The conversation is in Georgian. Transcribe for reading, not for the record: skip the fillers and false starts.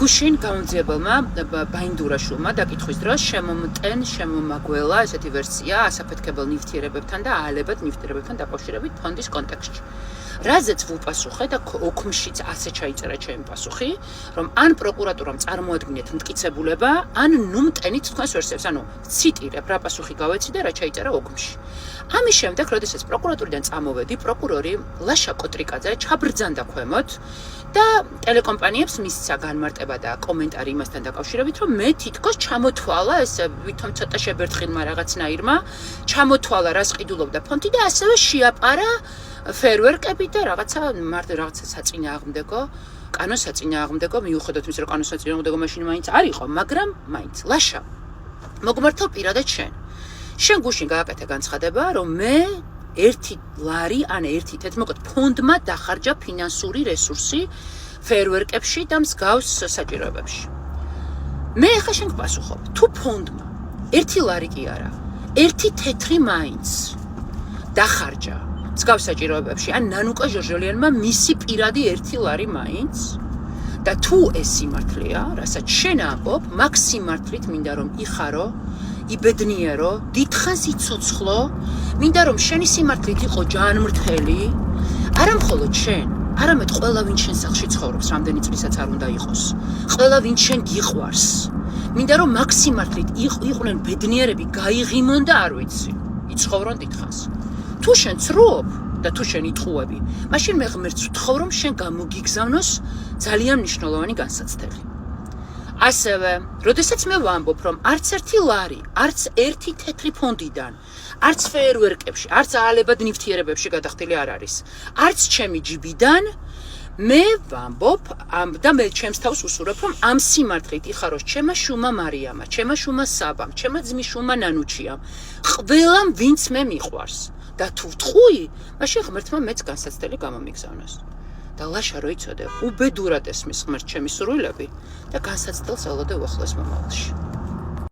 გუშინ გამომძიებელმა ბაინდურაშვილმა დაკითხვის დროს შემომაგველა ესეთი ვერსია ასაფეთქებელ ნივთიერებებთან და აალებად ნივთიერებებთან დაკავშირებით ფონდის კონტექსტში. რაზეც ვუპასუხე და ოქმშიც ასე ჩაიწერა ჩემი პასუხი, რომ ან პროკურატურამ წარმოადგინეთ მტკიცებულება, ან მტენით თქვენს ვერსიებს, ანუ ციტირებ რა პასუხი გავეცი და რა ჩაიწერა ოქმში. ამის შემდეგ, როდესაც პროკურატურიდან წამოვედი, პროკურორი ლაშა კოტრიკაძე ჩაბრძანდა ქვემოთ და ტელეკომპანიებს მისცა განმარტება და კომენტარი იმასთან დაკავშირებით, რომ მე თითქოს ჩამოთვალა ეს ვითომ ცოტა შებერტყილმა რაღაცნაირმა, ჩამოთვალა რას ყიდულობდა ფონდი და ასევე შეაპარა ფერვერკები და რაღაცა საწინააღმდეგო, კანონს საწინააღმდეგო, მიუხედავად იმისა, რომ კანონს საწინააღმდეგო მაშინ მაინც არ იყო, მაგრამ მაინც ლაშა. მოგმართო პირადად შენ გუშინ გააკეთა განცხადება, რომ მე 1 ლარი ან 1 თეთრი მოკლედ ფონდმა დახარჯა ფინანსური რესურსი ფერვერკებში და მსგავს საჭიროებებში. მე ახლა შენ გპასუხობ, თუ ფონდმა 1 ლარი კი არა, 1 თეთრი მაინც დახარჯა მსგავს საჭიროებებში, ან ნანუკა ჟორჟოლიანმა მისი პირადი 1 ლარი მაინც და თუ ეს სიმართლეა, რასაც შენ ამბობ, მაგ სიმართლით მინდა რომ იხარო, იბედნიერო, დიდხანს იცოცხლო, მინდა რომ შენი სიმართლით იყო ჯანმრთელი, არა მხოლოდ შენ, არამედ ყველა ვინ შენ სახლში ცხოვრობს, რამდენი წლისაც არ უნდა იყოს. ყველა ვინ შენ გიყვარს. მინდა რომ მაგ სიმართლით იყვნენ ბედნიერები, გაიღიმონ და არ ვიცი, იცხოვრონ დიდხანს. თუ შენ ცრუობ და თუ შენ იტყუები, მაშინ მე ღმერთს ვთხოვ რომ შენ გამოგიგზავნოს ძალიან მნიშვნელოვანი განსაცდელი. ასევე, როდესაც მე ვამბობ, რომ არც 1 ლარი, არც 1 თეთრი ფონდიდან, არც ფერვერკებში, არც აალებად ნივთიერებებში გადახდილი არ არის, არც ჩემი ჯიბიდან, მე ვამბობ და მე ჩემს თავს უსურვებ, რომ ამ სიმართლით იხაროს ჩემა შუმა მარიამა, ჩემა შუმა საბამ, ჩემა ძმის შუმა ნანუჩიამ, ყველამ ვინც მე მიყვარს. და თუ ვთხოვი, მაშინ ღმერთმა მეც განსაცდელი გამომიგზავნოს. და ლაშა რო იცოდე, უბედურად ესმის ღმერთ ჩემი სურვილები და განსაცდელს ელოდე უახლოეს მომავალში.